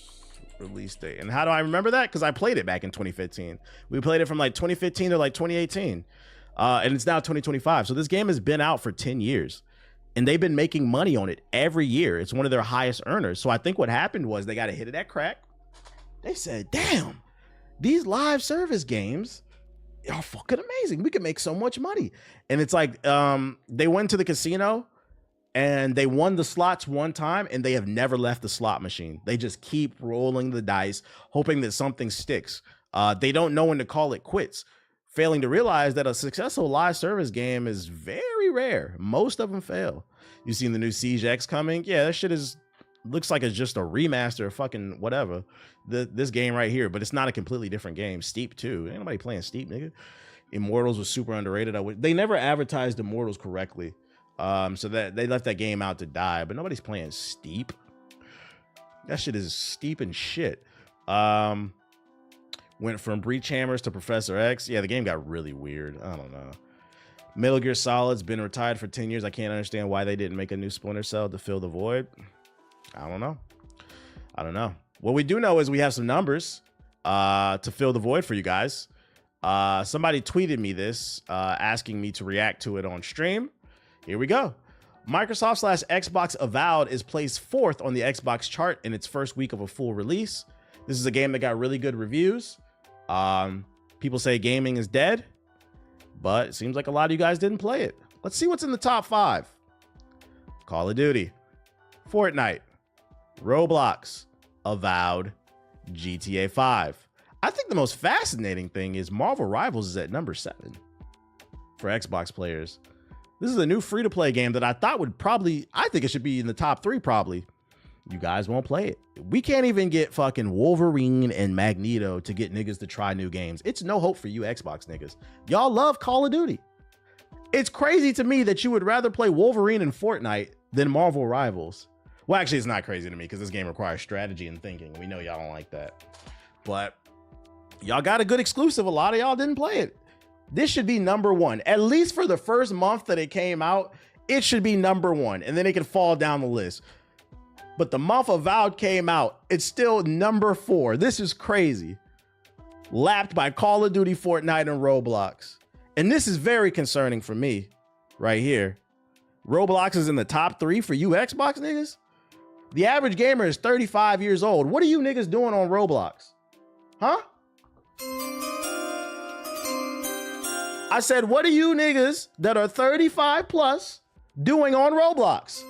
release date. And how do I remember that? Because I played it back in 2015. We played it from like 2015 to like 2018. And it's now 2025. So this game has been out for 10 years. And they've been making money on it every year. It's one of their highest earners. So I think what happened was they got a hit of that crack. They said, damn, these live service games are fucking amazing. We can make so much money. And it's like they went to the casino and they won the slots one time and they have never left the slot machine. They just keep rolling the dice, hoping that something sticks. They don't know when to call it quits, failing to realize that a successful live service game is very rare. Most of them fail. You've seen the new Siege X coming. Yeah, that shit looks like it's just a remaster of fucking whatever. This game right here, but it's not a completely different game. Steep too. Ain't nobody playing Steep, nigga. Immortals was super underrated. They never advertised Immortals correctly. So that they left that game out to die, but nobody's playing Steep. That shit is steep and shit. Went from Breach Hammers to Professor X. Yeah, the game got really weird. I don't know. Metal Gear Solid's been retired for 10 years. I can't understand why they didn't make a new Splinter Cell to fill the void. I don't know. What we do know is we have some numbers to fill the void for you guys. Somebody tweeted me this, asking me to react to it on stream. Here we go. Microsoft/Xbox Avowed is placed 4th on the Xbox chart in its first week of a full release. This is a game that got really good reviews. People say gaming is dead, but it seems like a lot of you guys didn't play it. Let's see what's in the top 5. Call of Duty, Fortnite, Roblox, Avowed, GTA 5. I think the most fascinating thing is Marvel Rivals is at number 7 for Xbox players. This is a new free-to-play game that I thought I think it should be in the top 3 probably. You guys won't play it. We can't even get fucking Wolverine and Magneto to get niggas to try new games. It's no hope for you Xbox niggas. Y'all love Call of Duty. It's crazy to me that you would rather play Wolverine and Fortnite than Marvel Rivals. Well, actually, it's not crazy to me because this game requires strategy and thinking. We know y'all don't like that. But y'all got a good exclusive. A lot of y'all didn't play it. This should be number 1. At least for the first month that it came out, it should be number 1. And then it can fall down the list. But the month Avowed came out, it's still number 4. This is crazy. Lapped by Call of Duty, Fortnite, and Roblox. And this is very concerning for me right here. Roblox is in the top 3 for you Xbox niggas? The average gamer is 35 years old. What are you niggas doing on Roblox? Huh? I said, what are you niggas that are 35 plus doing on Roblox?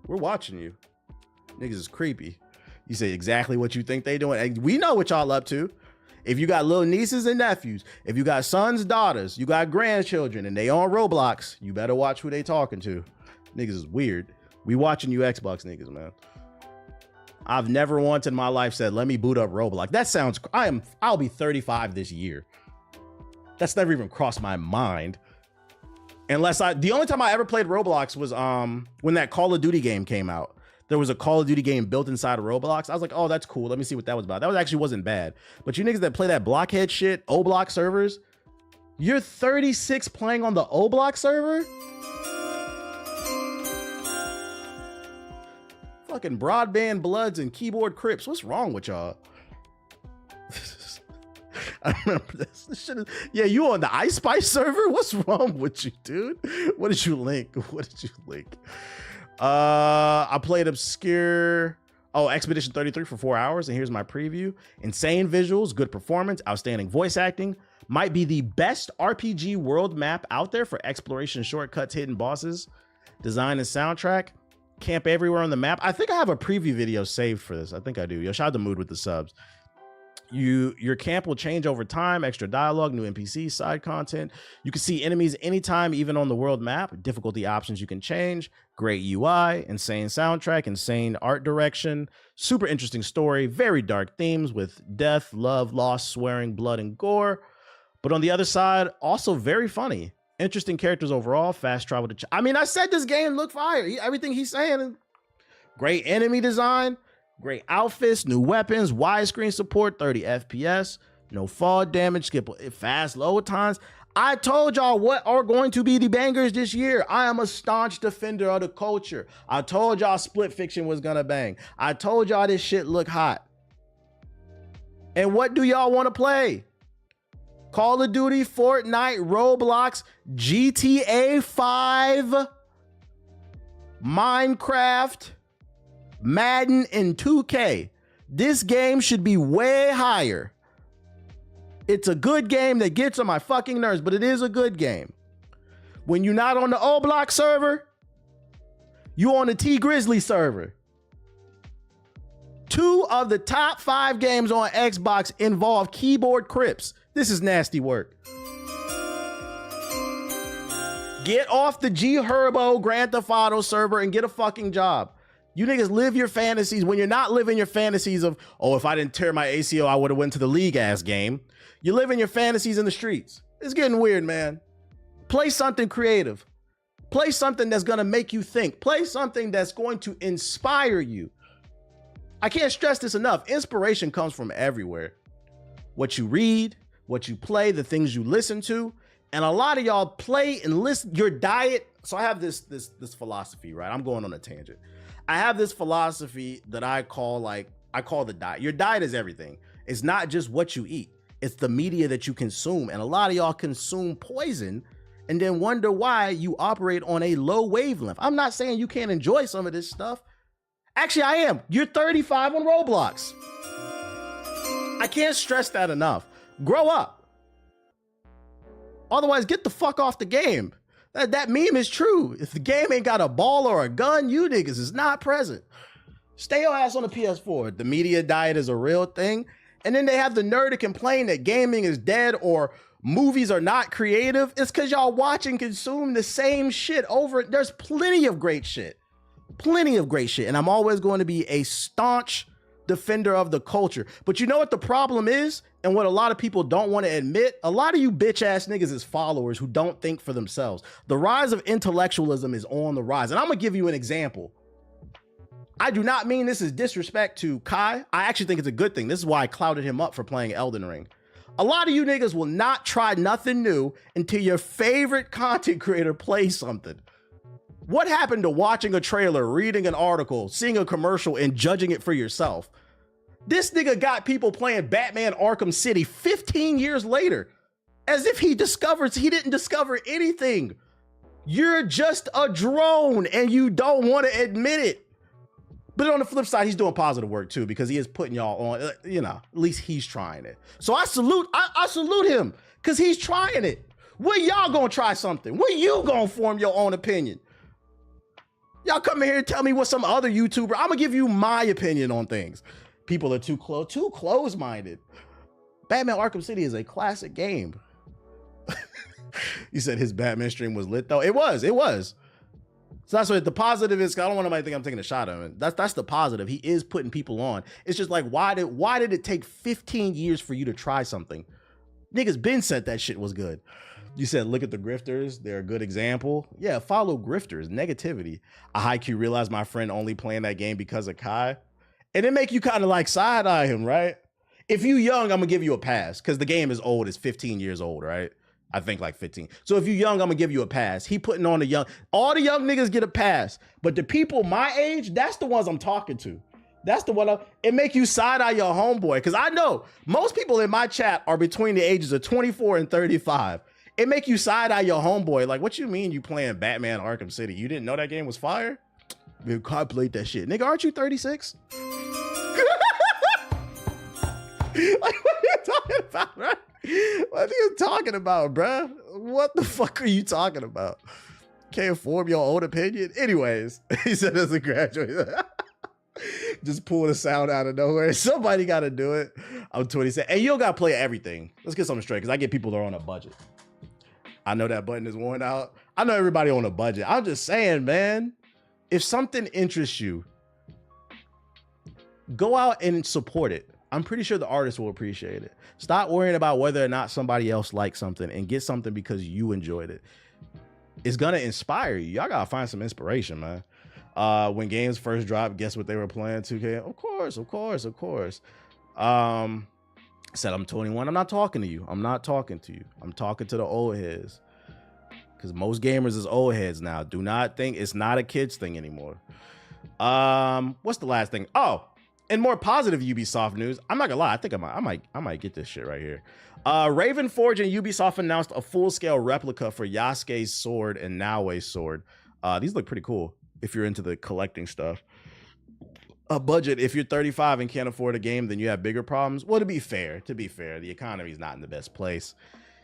We're watching you. Niggas is creepy. You say exactly what you think they doing. We know what y'all up to. If you got little nieces and nephews, if you got sons, daughters, you got grandchildren, and they on Roblox, you better watch who they talking to. Niggas is weird. We watching you Xbox niggas, man. I've never once in my life said, let me boot up Roblox. That sounds, I'll be 35 this year. That's never even crossed my mind. Unless the only time I ever played Roblox was when that Call of Duty game came out. there was a Call of Duty game built inside of Roblox. I was like, oh, that's cool. Let me see what that was about. That actually wasn't bad. But you niggas that play that blockhead shit, O-Block servers, you're 36 playing on the O-Block server? Fucking broadband bloods and keyboard crips. What's wrong with y'all? I remember this shit is, yeah, you on the Ice Spice server? What's wrong with you, dude? What did you link? What did you link? I played Obscure. Oh, Expedition 33 for 4 hours, and here's my preview. Insane visuals, good performance, outstanding voice acting. Might be the best RPG world map out there for exploration, shortcuts, hidden bosses, design and soundtrack. Camp everywhere on the map. I think I have a preview video saved for this. I think I do. Yo, shout out to Mood with the subs. Your camp will change over time, extra dialogue, new NPCs, side content. You can see enemies anytime, even on the world map. Difficulty options you can change. Great UI, insane soundtrack, insane art direction. Super interesting story, very dark themes with death, love, loss, swearing, blood, and gore. But on the other side, also very funny. Interesting characters overall, fast travel to... I mean, I said this game looked fire. Everything he's saying. Great enemy design. Great outfits, new weapons, widescreen support, 30 FPS, no fall damage, skip fast load times. I told y'all what are going to be the bangers this year. I am a staunch defender of the culture. I told y'all Split Fiction was gonna bang. I told y'all this shit look hot. And what do y'all want to play? Call of Duty, Fortnite, Roblox, GTA 5, Minecraft, Madden, and 2K. This game should be way higher. It's a good game that gets on my fucking nerves, but it is a good game. When you're not on the O-Block server, you on the T-Grizzly server. 2 of the top 5 games on Xbox involve keyboard crips. This is nasty work. Get off the G Herbo Grand Theft Auto server and get a fucking job. You niggas live your fantasies when you're not living your fantasies of, oh, if I didn't tear my ACL, I would have went to the league ass game. You live in your fantasies in the streets. It's getting weird, man. Play something creative. Play something that's going to make you think. Play something that's going to inspire you. I can't stress this enough. Inspiration comes from everywhere. What you read, what you play, the things you listen to. And a lot of y'all play and listen, your diet. So I have this philosophy, right? I'm going on a tangent. I have this philosophy that I call the diet. Your diet is everything. It's not just what you eat. It's the media that you consume. And a lot of y'all consume poison and then wonder why you operate on a low wavelength. I'm not saying you can't enjoy some of this stuff. Actually, I am. You're 35 on Roblox. I can't stress that enough. Grow up. Otherwise, get the fuck off the game. That meme is true. If the game ain't got a ball or a gun, you niggas is not present. Stay your ass on the PS4. The media diet is a real thing. And then they have the nerve to complain that gaming is dead or movies are not creative. It's because y'all watch and consume the same shit over. There's plenty of great shit. Plenty of great shit. And I'm always going to be a staunch defender of the culture. But you know what the problem is? And what a lot of people don't want to admit? A lot of you bitch ass niggas is followers who don't think for themselves. The rise of intellectualism is on the rise. And I'm going to give you an example. I do not mean this is disrespect to Kai. I actually think it's a good thing. This is why I clouded him up for playing Elden Ring. A lot of you niggas will not try nothing new until your favorite content creator plays something. What happened to watching a trailer, reading an article, seeing a commercial, and judging it for yourself? This nigga got people playing Batman Arkham City 15 years later, as if he didn't discover anything. You're just a drone and you don't want to admit it. But on the flip side, he's doing positive work too, because he is putting y'all on, you know, at least he's trying it. So I salute him because he's trying it. When y'all gonna try something? When you gonna form your own opinion? Y'all come in here and tell me what some other YouTuber, I'm gonna give you my opinion on things. People are too close-minded. Batman Arkham City is a classic game. You said his Batman stream was lit though. It was. So that's what the positive is. I don't want nobody to think I'm taking a shot at him. That's the positive. He is putting people on. It's just like, why did it take 15 years for you to try something? Niggas been said that shit was good. You said, look at the grifters. They're a good example. Yeah, follow grifters. Negativity. I high-key realized my friend only playing that game because of Kai. And it make you kind of like side-eye him, right? If you young, I'm going to give you a pass because the game is old. It's 15 years old, right? I think like 15. So if you young, I'm going to give you a pass. He putting on the young. All the young niggas get a pass. But the people my age, that's the ones I'm talking to. That's the one. It make you side-eye your homeboy. Because I know most people in my chat are between the ages of 24 and 35. It make you side-eye your homeboy. Like, what you mean you playing Batman Arkham City? You didn't know that game was fire? Man, I played that shit. Nigga, aren't you 36? Like, what are you talking about, bro? What are you talking about, bro? What the fuck are you talking about? Can't form your own opinion? Anyways, he said as a graduate. Just pull the sound out of nowhere. Somebody got to do it. I'm 27. And you don't got to play everything. Let's get something straight because I get people that are on a budget. I know that button is worn out. I know everybody on a budget. I'm just saying, man, if something interests you, go out and support it. I'm pretty sure the artist will appreciate it. Stop worrying about whether or not somebody else likes something and get something because you enjoyed it. It's going to inspire you. Y'all got to find some inspiration, man. When games first dropped, guess what they were playing? 2K? Of course. Said I'm 21. I'm not talking to you. I'm talking to the old heads. Because most gamers is old heads now. Do not think it's not a kids thing anymore. What's the last thing? Oh, and more positive Ubisoft news. I'm not gonna lie. I think I might get this shit right here. Raven Forge and Ubisoft announced a full-scale replica for Yasuke's sword and Naoe's sword. These look pretty cool if you're into the collecting stuff. A budget, if you're 35 and can't afford a game, then you have bigger problems. Well, to be fair, the economy is not in the best place.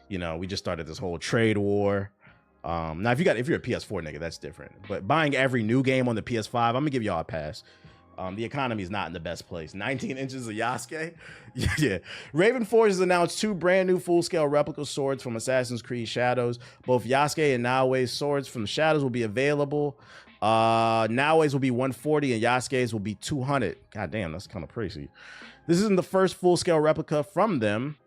You know, we just started this whole trade war. Now, if you're a PS4 nigga, that's different. But buying every new game on the PS5, I'm gonna give y'all a pass. The economy is not in the best place. 19 inches of Yasuke. Yeah. Raven Forge has announced 2 brand new full-scale replica swords from Assassin's Creed Shadows. Both Yasuke and Naoe's swords from Shadows will be available. Naoe's will be 140 and Yasuke's will be 200. God damn, that's kind of crazy. This isn't the first full-scale replica from them.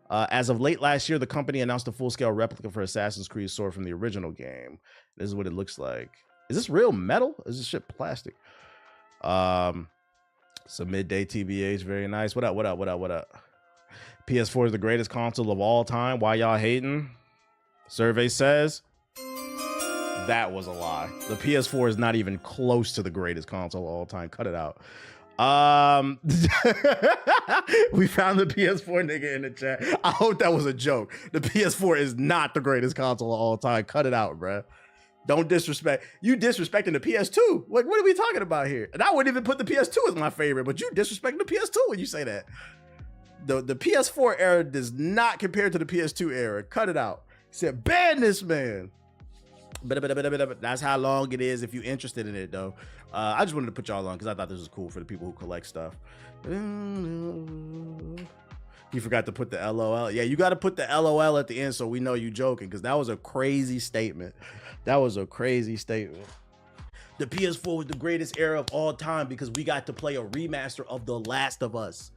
As of late last year, the company announced a full-scale replica for Assassin's Creed sword from the original game. This is what it looks like. Is this real metal? Or is this shit plastic? Some midday TBH, very nice. What up? PS4 is the greatest console of all time. Why y'all hating? Survey says that was a lie. The PS4 is not even close to the greatest console of all time. Cut it out. We found the PS4 nigga in the chat. I hope that was a joke. The PS4 is not the greatest console of all time. Cut it out, bruh. Don't disrespect. You disrespecting the PS2. Like, what are we talking about here? And I wouldn't even put the PS2 as my favorite, but you disrespecting the PS2 when you say that. The PS4 era does not compare to the PS2 era. Cut it out. He said, ban this man. That's how long it is if you're interested in it, though. I just wanted to put y'all on because I thought this was cool for the people who collect stuff. You forgot to put the LOL. Yeah, you got to put the LOL at the end so we know you joking because that was a crazy statement. The PS4 was the greatest era of all time because we got to play a remaster of The Last of Us.